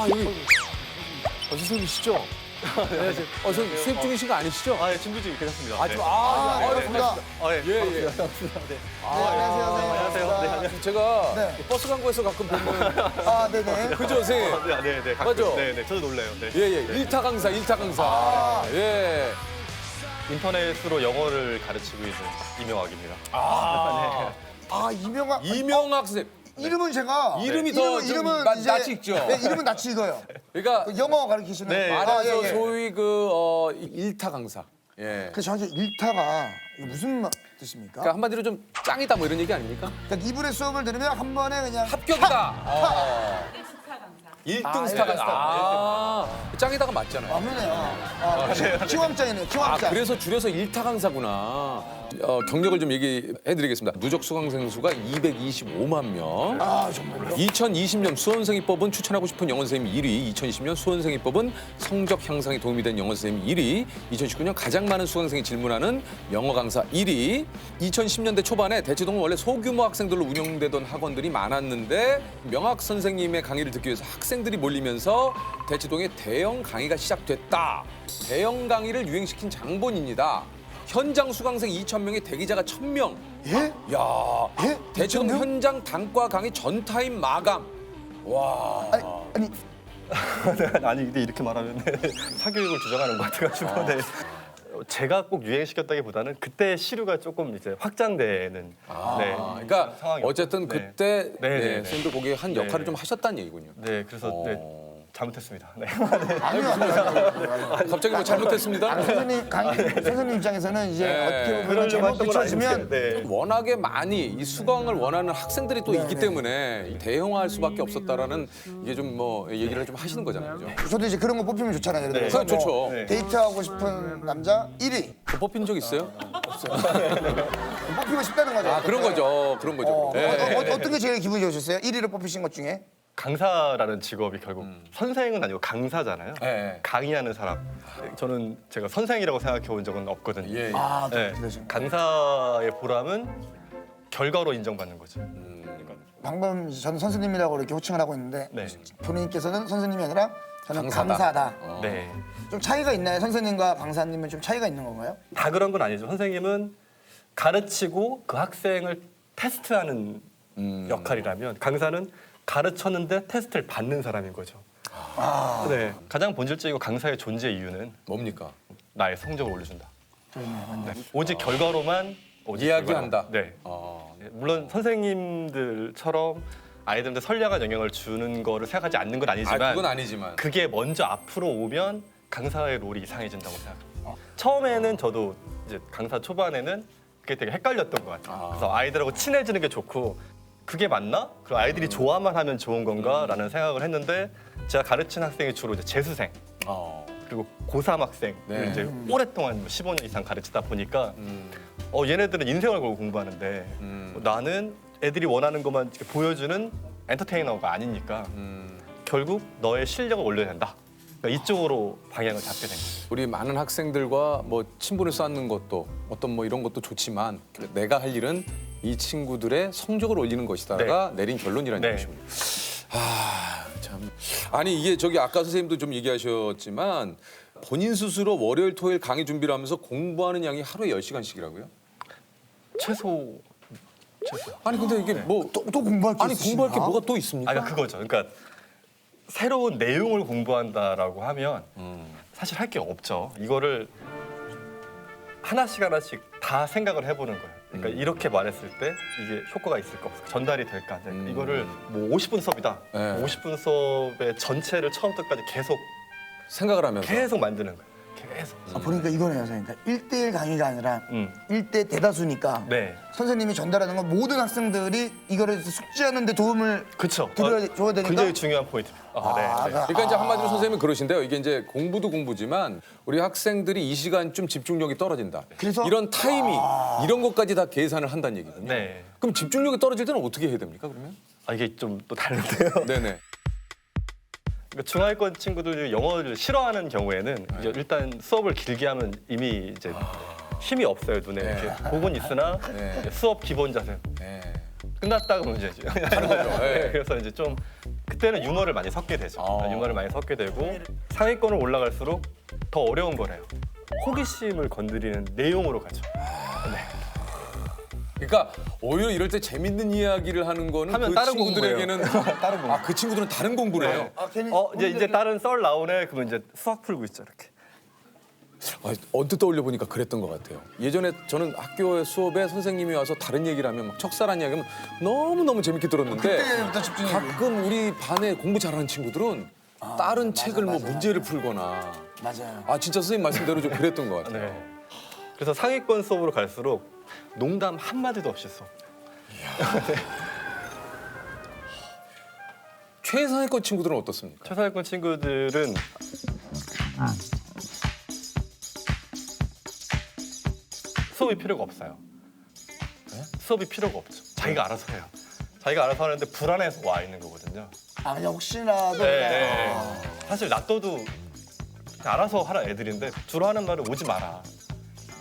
여기 선생님이시죠? 네, 수입 중이신 거 아니시죠? 아, 예, 진부 중이 괜찮습니다. 네. 반갑습니다. 아, 예. 예. 반갑습니다. 네. 안녕하세요. 네, 안녕하세요. 제가 네. 버스 광고에서 가끔 보는 네네. 그죠, 선생님? 네. 맞죠? 네, 저도 놀래요. 네. 예. 일타 강사. 예. 인터넷으로 영어를 가르치고 있는 이명학입니다. 이명학. 이명학 선생님. 이름은 제가. 이름이 더 좀 낯이 익죠? 네, 이름은 낯이 익어요. 그러니까 그 영어 가르치시는. 네. 말해서 예. 소위 일타 강사. 예. 그래서 저한테 일타가 이게 무슨 뜻입니까? 그러니까 한마디로 좀 짱이다 뭐 이런 얘기 아닙니까? 그러니까 이분의 수업을 들으면 한 번에 그냥 합격이다. 1등 스타 강사. 짱이다가 맞잖아요. 그러네요. 키왕짱이네요. 키왕짱. 그래서 줄여서 일타 강사구나. 경력을 좀 얘기해드리겠습니다. 누적 수강생 수가 225만 명. 정말요? 2020년 수험생입법은 추천하고 싶은 영어 선생님 1위, 2020년 수험생입법은 성적 향상에 도움이 된 영어 선생님 1위, 2019년 가장 많은 수강생이 질문하는 영어 강사 1위. 2010년대 초반에 대치동은 원래 소규모 학생들로 운영되던 학원들이 많았는데 명학 선생님의 강의를 듣기 위해서 학생들이 몰리면서 대치동에 대형 강의가 시작됐다. 대형 강의를 유행시킨 장본인이다. 현장 수강생 2,000명에 대기자가 1,000명. 예? 야, 예? 대치동 2,000명? 현장 단과 강의 전 타임 마감. 와. 아니 아니, 근데 이렇게 말하면 사교육을 주장하는 것 같아가지고. 네. 제가 꼭 유행시켰다기보다는 그때 시류가 조금 이제 확장되는. 그러니까 상황이었죠. 어쨌든 네. 그때 네. 선생님도 거기에 한 역할을 네. 좀 하셨다는 얘기군요. 네, 그래서 잘못했습니다. 네. 아니요. 갑자기 뭐 잘못했습니다. 선생님 입장에서는 이제 네. 어떻게 보면 잘못 비춰지면 네. 워낙에 많이 이 수강을 원하는 학생들이 또 있기 때문에 대형화할 수밖에 없었다라는 이게 좀 뭐 얘기를 좀 하시는 거잖아요. 그죠? 저도 이제 그런 거 뽑히면 좋잖아요. 예를 네. 들어서 그건 좋죠. 뭐 네. 데이트하고 싶은 남자 1위. 뽑힌 적 있어요? 뽑히고 싶다는 거죠. 그런 거죠. 그런 거죠. 네. 어떤 게 제일 기분이 좋으셨어요? 1위를 뽑히신 것 중에? 강사라는 직업이 결국 선생은 아니고 강사잖아요. 네. 강의하는 사람. 저는 제가 선생이라고 생각해 본 적은 없거든요. 예. 네. 그러시구나. 강사의 보람은 결과로 인정받는 거죠. 방금 저는 선생님이라고 이렇게 호칭을 하고 있는데 네. 본인께서는 선생님이 아니라 저는 강사다. 강사다. 네. 좀 차이가 있나요? 선생님과 강사님은 좀 차이가 있는 건가요? 다 그런 건 아니죠. 선생님은 가르치고 그 학생을 테스트하는 역할이라면 강사는 가르쳤는데 테스트를 받는 사람인 거죠. 네. 가장 본질적이고 강사의 존재 이유는 뭡니까? 나의 성적을 올려준다. 네. 오직 결과로만 이야기한다. 네. 물론 선생님들처럼 아이들한테 선량한 영향을 주는 거를 생각하지 않는 건 아니지만 그건 아니지만. 그게 먼저 앞으로 오면 강사의 롤이 이상해진다고 생각합니다. 처음에는 저도 이제 강사 초반에는 그게 되게 헷갈렸던 것 같아요. 그래서 아이들하고 친해지는 게 좋고 그게 맞나? 그럼 아이들이 좋아만 하면 좋은 건가?라는 생각을 했는데 제가 가르친 학생이 주로 이제 재수생 그리고 고3 학생을 네. 이제 오랫동안 15년 이상 가르치다 보니까 얘네들은 인생을 걸고 공부하는데 나는 애들이 원하는 것만 이렇게 보여주는 엔터테이너가 아니니까 결국 너의 실력을 올려야 된다. 그러니까 이쪽으로 방향을 잡게 된 거예요. 우리 많은 학생들과 뭐 친분을 쌓는 것도 어떤 뭐 이런 것도 좋지만 내가 할 일은 이 친구들의 성적을 올리는 것이다가 내린 결론이라는 네. 것이군요. 참. 아니 이게 저기 아까 선생님도 좀 얘기하셨지만 본인 스스로 월요일 토요일 강의 준비를 하면서 공부하는 양이 하루에 10시간씩이라고요? 최소. 아니 근데 이게 뭐 또 공부할 게 아니 있으신가? 공부할 게 뭐가 또 있습니까? 그러니까 그거죠. 그러니까 새로운 내용을 공부한다라고 하면 사실 할 게 없죠. 이거를 하나씩 다 생각을 해보는 거예요. 그러니까 이렇게 말했을 때 이게 효과가 있을까 없을까, 전달이 될까. 이거를 뭐 50분 수업이다. 네. 50분 수업의 전체를 처음부터 끝까지 생각을 하면서 계속 만드는 거예요. 계속. 보니까 이거네요, 선생님. 그러니까 1대1 강의가 아니라 음. 1대 대다수니까 네. 선생님이 전달하는 건 모든 학생들이 이거를 숙지하는 데 도움을 그렇죠. 줘야 되니까 굉장히 중요한 포인트입니다. 네. 그러니까 이제 한마디로 선생님은 그러신데요. 이게 이제 공부도 공부지만 우리 학생들이 이 시간쯤 집중력이 떨어진다. 그래서? 이런 타이밍 이런 것까지 다 계산을 한다는 얘기거든요. 네. 그럼 집중력이 떨어질 때는 어떻게 해야 됩니까? 그러면? 이게 좀 또 다른데요. 네네. 그러니까 중하위권 친구들이 영어를 싫어하는 경우에는 이제 일단 수업을 길게 하면 이미 이제 힘이 없어요, 눈에. 이렇게 복은 있으나 수업 기본 자세 네. 끝났다 그러면 이제 하는 거죠. 네. 그래서 이제 좀 그때는 유머를 많이 섞게 되죠. 아. 유머를 많이 섞게 되고 상위권을 올라갈수록 더 어려운 거래요. 호기심을 건드리는 내용으로 가죠. 네. 그러니까 오히려 이럴 때 재밌는 이야기를 하는 거는 하면 그 다른 친구들에게는 다른 공부. 그 친구들은 다른 공부를 해요. 네. 아, 괜히 이제 다른 썰 나오네. 그러면 이제 수학 풀고 있죠, 이렇게. 언뜻 떠올려 보니까 그랬던 것 같아요. 예전에 저는 학교 수업에 선생님이 와서 다른 얘기를 하면 막 척살한 이야기하면 너무 재밌게 들었는데 그때부터 집중해야 돼. 가끔 우리 반에 공부 잘하는 친구들은 다른 책을 뭐 문제를 풀거나 맞아요. 진짜 선생님 말씀대로 좀 그랬던 것 같아요. 네. 그래서 상위권 수업으로 갈수록 농담 한 마디도 없이 수업. 최상위권 친구들은 어떻습니까? 최상위권 친구들은 수업이 필요가 없어요. 수업이 필요가 없죠. 자기가 알아서 해요. 자기가 알아서 하는데 불안해서 와 있는 거거든요. 아, 그냥 혹시라도 네. 그냥, 사실 놔둬도 그냥 알아서 하라 애들인데 주로 하는 말은 오지 마라.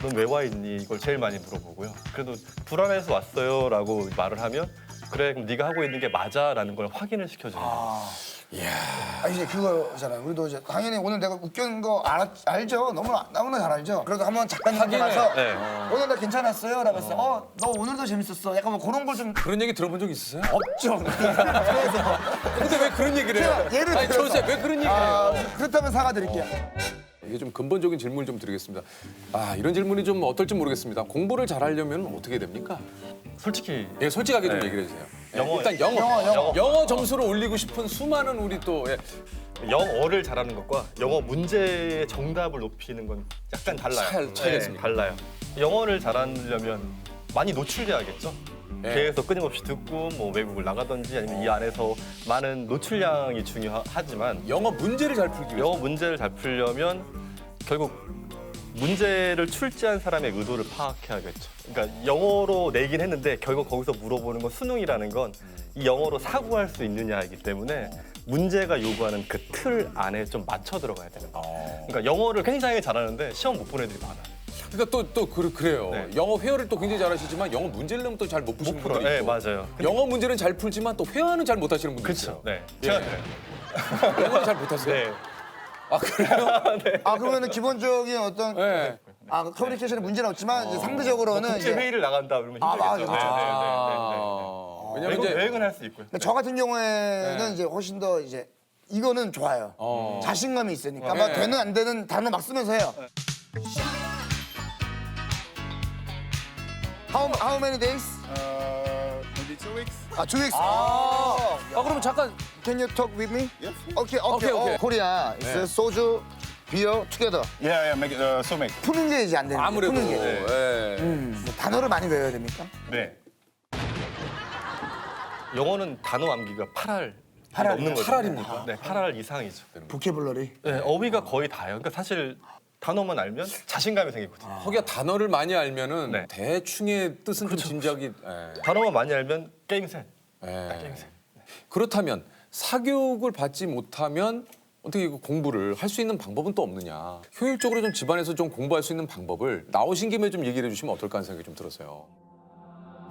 넌 왜 와 있니? 이걸 제일 많이 물어보고요. 그래도 불안해서 왔어요라고 말을 하면 그래 그럼 네가 하고 있는 게 맞아라는 걸 확인을 시켜주는 거예요. 이제 그거잖아요. 우리도 이제 당연히 오늘 내가 웃긴 거 알죠? 너무나 잘 알죠? 그래도 한번 작가님한테 하기는, 가서 네. 오늘 나 괜찮았어요? 라고 했어. 너 오늘도 재밌었어. 약간 뭐 그런 걸 좀 그런 얘기 들어본 적 있으세요? 없죠. 그래서 근데 왜 그런 얘기를 해요? 제가 예를 들어서 조세 왜 그런 얘기를 해요? 그렇다면 사과드릴게요. 이게 좀 근본적인 질문을 좀 드리겠습니다. 이런 질문이 좀 어떨지 모르겠습니다. 공부를 잘하려면 어떻게 됩니까? 솔직히 예, 솔직하게 좀 네. 얘기를 해주세요. 영어. 일단 영어. 영어. 영어 점수를 올리고 싶은 수많은 우리 또 영어를 잘하는 것과 영어 문제의 정답을 높이는 건 약간 달라요. 차이가 있습니까? 달라요. 영어를 잘하려면 많이 노출돼야겠죠. 네. 계속 끊임없이 듣고 뭐 외국을 나가든지 아니면 이 안에서 많은 노출량이 중요하지만 영어 문제를 잘 풀기 위해서. 영어 문제를 잘 풀려면 결국 문제를 출제한 사람의 의도를 파악해야겠죠. 그러니까 영어로 내긴 했는데 결국 거기서 물어보는 건 수능이라는 건 이 영어로 사고할 수 있느냐이기 때문에 문제가 요구하는 그 틀 안에 좀 맞춰 들어가야 되는 거예요. 그러니까 영어를 굉장히 잘하는데 시험 못 보는 애들이 많아요. 그러니까 또 그래요. 네. 영어 회화를 또 굉장히 잘하시지만 영어 문제를 내면 또 잘 못 푸시는 분들이 네, 있고. 맞아요. 영어 문제는 잘 풀지만 또 회화는 잘 못하시는 분들이 있어요. 그렇죠. 네. 예. 제가 그래요. 영어는 잘 못하세요? 네. 그래요? 그러면은 기본적인 어떤 네. 커뮤니케이션에 문제는 없지만 이제 상대적으로는 국제 회의를 나간다 그러면 힘들겠죠. 맞아. 왜냐면 이제 외국은 할 수 있고요. 근데 저 같은 경우에는 이제 훨씬 더 이제 이거는 좋아요. 자신감이 있으니까 막 네. 되는 안 되는 단어 막 쓰면서 해요. How many days? Maybe 2 weeks. 2 weeks. 그러면 잠깐 Can you talk with me? Yes. Okay. 오케이. Korea is soju, beer together. Yeah, make it so make. 푸는 게 이제 안 되는 아무래도 푸는 게. 예. 단어를 많이 외워야 됩니까? 네. 영어는 단어 암기가 8할 팔할 없는 거죠. 8할입니까? 네, 8할 이상이죠. 보케블러리. 네, 어휘가 거의 다예요. 그러니까 사실 단어만 알면 자신감이 생기거든요. 거기가 단어를 많이 알면은 네. 대충의 뜻은 좀 짐작이. 예. 단어만 많이 알면 게임 셋. 예. 그렇다면 사교육을 받지 못하면 어떻게 이거 공부를 할 수 있는 방법은 또 없느냐? 효율적으로 좀 집안에서 좀 공부할 수 있는 방법을 나오신 김에 좀 얘기를 해주시면 어떨까 하는 생각이 좀 들었어요.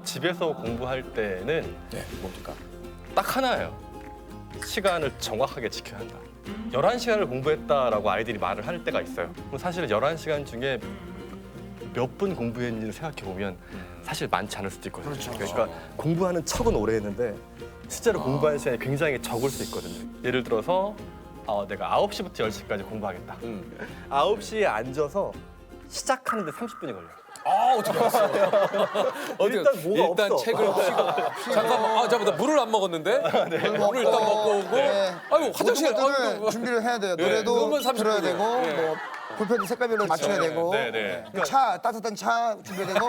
집에서 공부할 때는 네, 뭡니까? 딱 하나예요. 시간을 정확하게 지켜야 한다. 11시간을 공부했다라고 아이들이 말을 할 때가 있어요. 그럼 사실 11시간 중에 몇 분 공부했는지를 생각해보면 사실 많지 않을 수도 있거든요. 그러니까 공부하는 척은 오래 했는데 실제로 공부하는 시간이 굉장히 적을 수 있거든요. 예를 들어서 내가 9시부터 10시까지 공부하겠다. 9시에 앉아서 시작하는데 30분이 걸려요. 어떻게 알았어요? 일단 뭐가 일단 없어. 책을 펴고 잠깐만. 잠깐만, 물을 안 먹었는데? 물을 일단 먹고 오고. 네. 아유, 화장실. 노트북을 준비를 해야 돼요. 노래도 그러면 30 들어야 분이에요. 되고 네. 뭐 볼펜도 색깔별로 맞춰야 되고 네. 따뜻한 차 준비해야 되고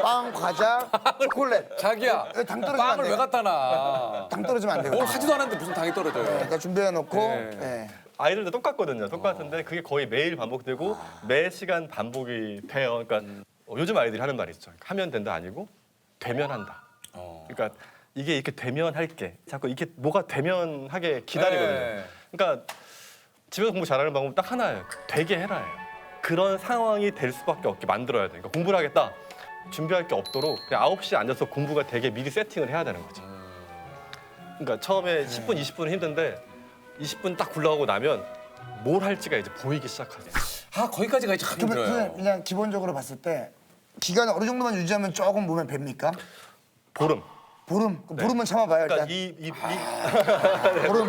빵, 과자, 초콜릿. 자기야, 당 떨어지면 안 빵을 돼요. 왜 갖다 놔? 당 떨어지면 안 돼요. 뭘 하지도 않았는데 무슨 당이 떨어져요? 일단 준비해 놓고 네. 아이들도 똑같거든요. 똑같은데 그게 거의 매일 반복되고 매 시간 반복이 돼요. 그러니까 요즘 아이들이 하는 말이 있죠. 하면 된다 아니고 되면 한다. 그러니까 이게 이렇게 되면 할게. 자꾸 이게 뭐가 되면 하게 기다리거든요. 네. 그러니까 집에서 공부 잘하는 방법은 딱 하나예요. 되게 해라예요. 그런 상황이 될 수밖에 없게 만들어야 돼. 그러니까 공부를 하겠다. 준비할 게 없도록 그냥 9시에 앉아서 공부가 되게 미리 세팅을 해야 되는 거죠. 그러니까 처음에 10분, 20분은 힘든데 20분 딱 굴러가고 나면 뭘 할지가 이제 보이기 시작하게. 아 거기까지가 이제 참 그러면 힘들어요. 그냥 기본적으로 봤을 때 기간 어느 정도만 유지하면 조금 몸에 뵭니까? 보름. 보름? 그럼 보름은 참아봐요 그러니까 일단. 보름.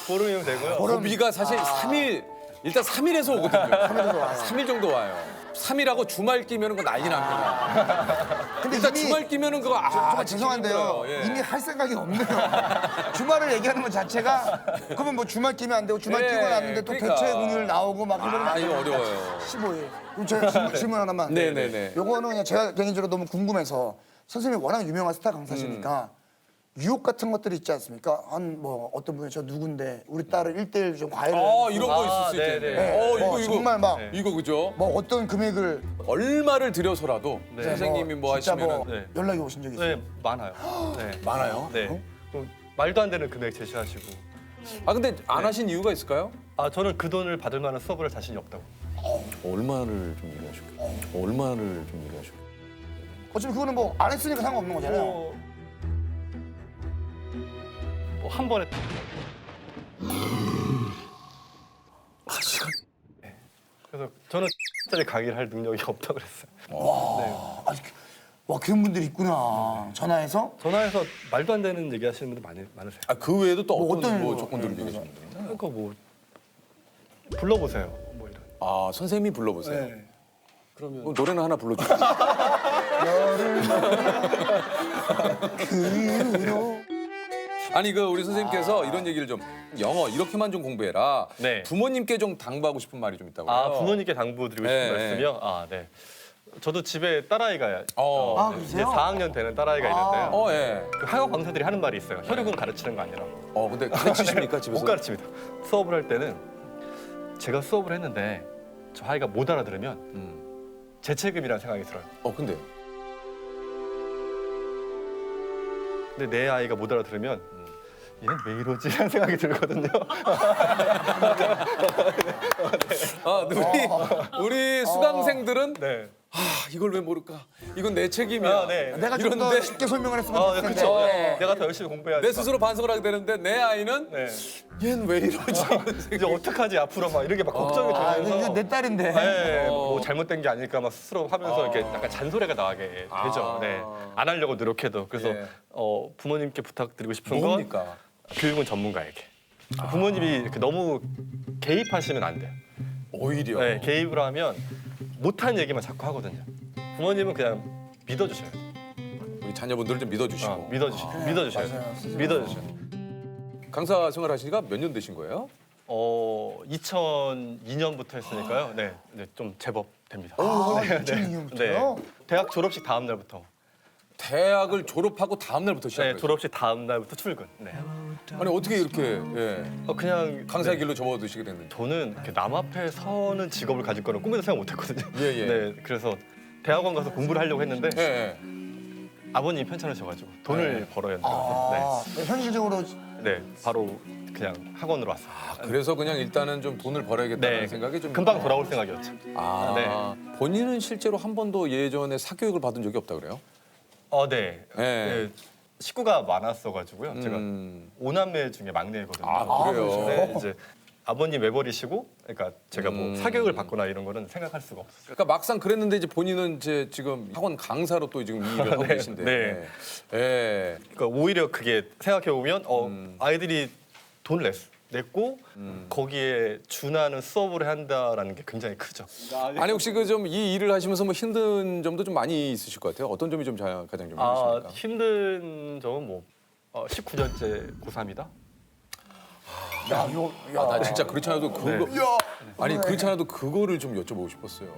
보름이면 되고요. 고비가 사실 3일 일단 3일에서 오거든요. 3일에서 와요. 3일 정도 와요. 3일하고 주말 끼면은 그거 난리 납니다. 근데 일단 이미 주말 끼면은 그거 정말 죄송한데요. 힘들어요. 예. 이미 할 생각이 없네요. 주말을 얘기하는 것 자체가 그러면 뭐 주말 끼면 안 되고 주말 예, 끼고 났는데 또 그러니까. 대체 공휴일 나오고 막 이러면 아 이거 어려워요. 15일. 그럼 제가 질문 하나만. 네네네. 요거는 그냥 제가 개인적으로 너무 궁금해서 선생님이 워낙 유명한 스타 강사시니까 유혹 같은 것들이 있지 않습니까? 한 뭐 어떤 분이 저 누군데 우리 딸을 1대1 좀 과외를 이런 거 있을 수 네네. 있겠네. 뭐 정말 막 이거 그죠? 뭐 어떤 금액을 얼마를 들여서라도 네. 선생님이 뭐 진짜 하시면은 뭐 네. 연락이 오신 적이 있어요? 네, 많아요. 네. 많아요. 네. 또 말도 안 되는 금액 제시하시고. 아 근데 안 하신 이유가 있을까요? 아, 저는 그 돈을 받을 만한 수업을 할 자신이 없다고. 얼마를 좀 얘기하실까요? 얼마를 좀 얘기하실까요? 어차피 그거는 뭐 안 했으니까 상관없는 거잖아요. 뭐 한 번에 그래서 저는 짜리 강의를 할 능력이 없다고 그랬어요. 와 그런 분들이 있구나. 전화해서 전화해서 말도 안 되는 얘기 하시는 분들 많으세요. 아 그 외에도 또 뭐 어떤 어떤 뭐 거? 조건들을 네, 얘기하시는 분들이 그러니까 뭐 불러보세요. 뭐 이런. 아 선생님이 불러보세요. 네. 그럼 노래는 하나 불러주세요. 그 이후로 아니 그 우리 선생님께서 이런 얘기를 좀 영어 이렇게만 좀 공부해라. 네. 부모님께 좀 당부하고 싶은 말이 좀 있다고요. 아, 부모님께 당부드리고 싶은 네, 말씀이요? 아, 네. 저도 집에 딸아이가 아, 이제 그러세요? 4학년 되는 딸아이가 있는데요. 예. 그 학원 강사들이 하는 말이 있어요. 혈육은 가르치는 거 아니라고. 근데 가르치십니까 집에서? 못 가르칩니다. 수업을 할 때는 제가 수업을 했는데 저 아이가 못 알아들으면 제 책임이라는 생각이 들어요. 근데 근데 내 아이가 못 알아들으면 얘는 왜 이러지? 라는 생각이 들거든요. 근데 우리 수강생들은 네. 이걸 왜 모를까? 이건 내 책임이야. 네. 내가 좀 더 이런데 쉽게 설명을 했으면 네, 좋겠는데. 그렇죠. 네. 내가 더 열심히 공부해야지. 내 스스로 반성을 하게 되는데 내 아이는 네. 얘는 왜 이러지? 이제 어떡하지 앞으로 막 이렇게 막 걱정이 아, 되면서 이거 내 딸인데. 네, 뭐 잘못된 게 아닐까 막 스스로 하면서 이렇게 약간 잔소리가 나게 되죠. 네. 안 하려고 노력해도. 그래서 예. 부모님께 부탁드리고 싶은 건 뭡니까? 교육은 전문가에게. 부모님이 이렇게 너무 개입하시면 안 돼요. 오히려. 네, 개입을 하면 못한 얘기만 자꾸 하거든요. 부모님은 그냥 믿어주셔야 돼요. 우리 자녀분들을 좀 믿어주시고. 믿어주셔야 돼요. 믿어주셔야 돼요. 강사 생활하시니까 몇 년 되신 거예요? 2002년부터 했으니까요. 네, 좀 제법 됩니다. 네, 2002년부터요? 대학 졸업식 다음 날부터. 대학을 졸업하고 다음 날부터 네, 시작했어요. 졸업식 다음 날부터 출근. 네. 아니 어떻게 이렇게 그냥 강사의 네, 길로 접어드시게 됐는지. 저는 이렇게 남 앞에 서는 직업을 가질 거는 꿈에도 생각 못했거든요. 예, 예. 네, 그래서 대학원 가서 공부를 하려고 했는데 예. 아버님이 편찮으셔가지고 돈을 벌어야 된다고. 아, 현실적으로 네, 바로 그냥 학원으로 왔어요. 그래서 그냥 일단은 좀 돈을 벌어야겠다는 네, 생각이 좀. 금방 돌아올 생각이었죠. 본인은 실제로 한 번도 예전에 사교육을 받은 적이 없다 그래요? 네. 네. 네, 식구가 많았어가지고요. 제가 음. 5남매 중에 막내거든요. 그래요? 네, 이제 아버님 외벌이시고, 그러니까 제가 뭐 사교육을 받거나 이런 거는 생각할 수가 없었어요. 그러니까 막상 그랬는데 이제 본인은 이제 지금 학원 강사로 또 지금 이 일을 하고 네, 계신데. 네. 예. 그러니까 오히려 그게 생각해 보면 아이들이 돈을 냈고 거기에 준하는 수업을 한다라는 게 굉장히 크죠. 아니 혹시 그 좀 이 일을 하시면서 뭐 힘든 점도 좀 많이 있으실 것 같아요. 어떤 점이 좀 가장 좀 힘드십니까? 힘든 점은 뭐 19년째 고3이다. 야, 이거 나 진짜 그렇지 않아도 그거 야, 아니 그렇지 않아도 그거를 좀 여쭤보고 싶었어요.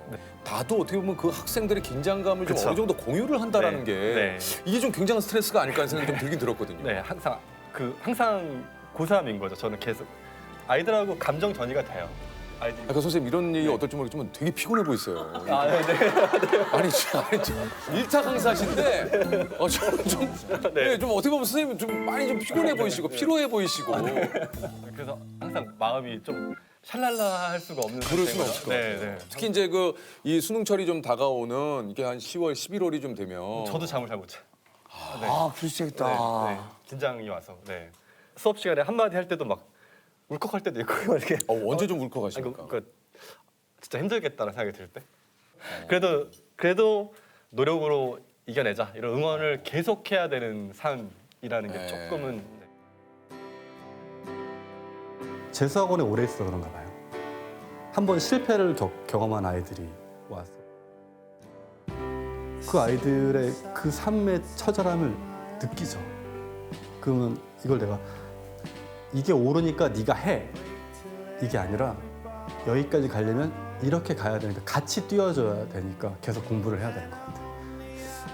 나도 어떻게 보면 그 학생들의 긴장감을 좀 그쵸. 어느 정도 공유를 한다라는 네. 게 네. 이게 좀 굉장한 스트레스가 아닐까 하는 생각이 좀 들긴 들었거든요. 네, 항상 고3인 거죠. 저는 계속 아이들하고 감정 전이가 돼요. 아이들이. 아까 선생님 이런 얘기 어떨지 모르겠지만 되게 피곤해 보이세요. 네. 아니 좀 일타 강사신데 좀 네. 좀 어떻게 보면 선생님 좀 많이 좀 피곤해 보이시고 피로해 보이시고 그래서 항상 마음이 좀 샬랄라 할 수가 없는 그럴 수는 상태인 없을 것 거죠. 같아요. 네. 특히 이제 그 이 수능철이 좀 다가오는 이게 한 10월, 11월이 좀 되면 저도 잠을 잘 못 자요. 아, 그러시겠다. 네, 긴장이 와서. 네. 수업 시간에 한마디 할 때도 막 울컥할 때도 있고 막 이렇게 언제 좀 아니, 울컥하십니까? 진짜 힘들겠다는 생각이 들 때. 그래도 노력으로 이겨내자 이런 응원을 계속해야 되는 삶이라는 게 네. 조금은 재수학원에 오래 있어 그런가 봐요. 한 번 실패를 경험한 아이들이 와서 그 아이들의 그 삶의 처절함을 느끼죠. 그러면 이걸 내가 이게 옳으니까 네가 해 이게 아니라 여기까지 가려면 이렇게 가야 되니까 같이 뛰어줘야 되니까 계속 공부를 해야 되는 것 같아요.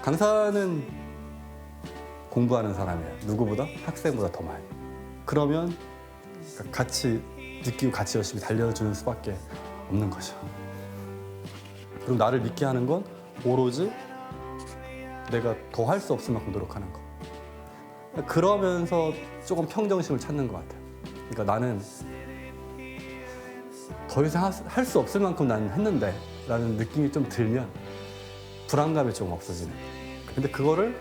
강사는 공부하는 사람이에요. 누구보다 학생보다 더 많이. 그러면 같이 느끼고 같이 열심히 달려주는 수밖에 없는 거죠. 그리고 나를 믿게 하는 건 오로지 내가 더 할 수 없을 만큼 노력하는 거. 그러면서 조금 평정심을 찾는 것 같아요. 그러니까 나는 더 이상 할 수 없을 만큼 나는 했는데 라는 느낌이 좀 들면 불안감이 좀 없어지는. 근데 그거를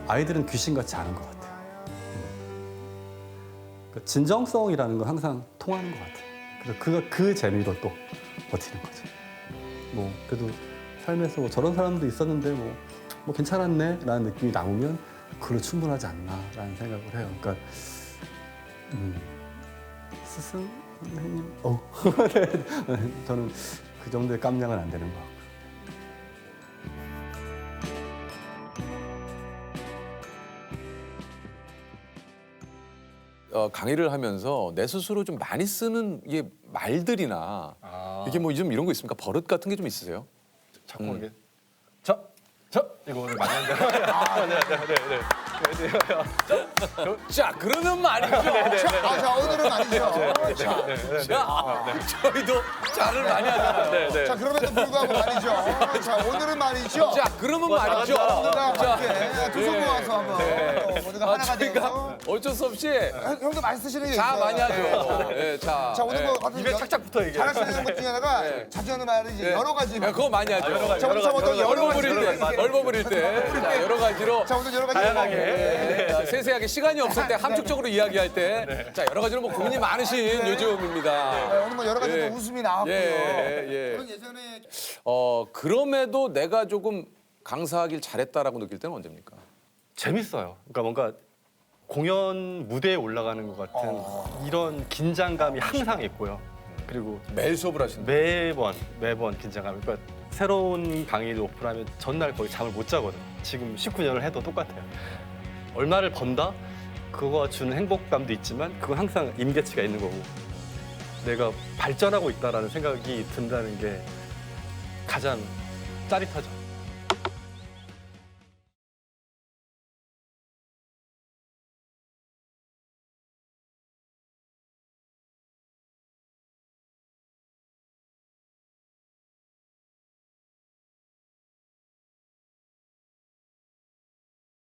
아이들은 귀신같이 아는 것 같아요. 그 진정성이라는 건 항상 통하는 것 같아요. 그래서 그 재미로 또 버티는 거죠. 뭐 그래도 삶에서 뭐 저런 사람도 있었는데 뭐 괜찮았네 라는 느낌이 나오면 그걸로 충분하지 않나 라는 생각을 해요. 그러니까 스승님 네. 저는 그 정도의 깜냥은 안 되는 것 같고. 강의를 하면서 내 스스로 좀 많이 쓰는 이게 말들이나 이게 뭐 좀 이런 거 있습니까? 버릇 같은 게 좀 있으세요? 자꾸 이게 저 이거를 많이 하는데 자, 그러는 말이죠. 자, 오늘은 아니죠. 자, 저희도 잘을 많이 하잖아요. 자, 그럼에도 불구하고 말이죠. 자, 오늘은 말이죠. 자, 그러면 말이죠. 우리가 자, 함께 두 손 모아서 한번 우리가 하나가 저희가 되어서 어쩔 수 없이 형도 많이 쓰시는 게 자 있어요. 많이 하죠. 예, 자, 오늘 뭐 하여튼 입에 착착 붙어 이게. 잘하시는 것 중에 하나가 네. 자주 하는 말이 이제 여러 가지. 야, 그거 많이 하죠. 자, 오늘 처음부터 여러 가지. 넓어 버릴 때, 자, 여러 가지로 자, 오늘 여러 가지. 다양하게. 네, 세세하게 시간이 없을 때 함축적으로 이야기할 때, 자 여러 가지로 뭐 고민이 많으신 요즘입니다. 네, 오늘 뭐 여러 가지 예. 또 웃음이 나왔고요. 예. 저는 예전에 그럼에도 내가 조금 강사하길 잘했다라고 느낄 때는 언제입니까? 재밌어요. 그러니까 뭔가 공연 무대에 올라가는 것 같은 이런 긴장감이 항상 있고요. 그리고 매일 수업을 하시는 매번 긴장감. 그러니까 새로운 강의를 오픈하면 전날 거의 잠을 못 자거든요. 지금 19년을 해도 똑같아요. 얼마를 번다? 그거가 주는 행복감도 있지만 그건 항상 임계치가 있는 거고 내가 발전하고 있다라는 생각이 든다는 게 가장 짜릿하죠.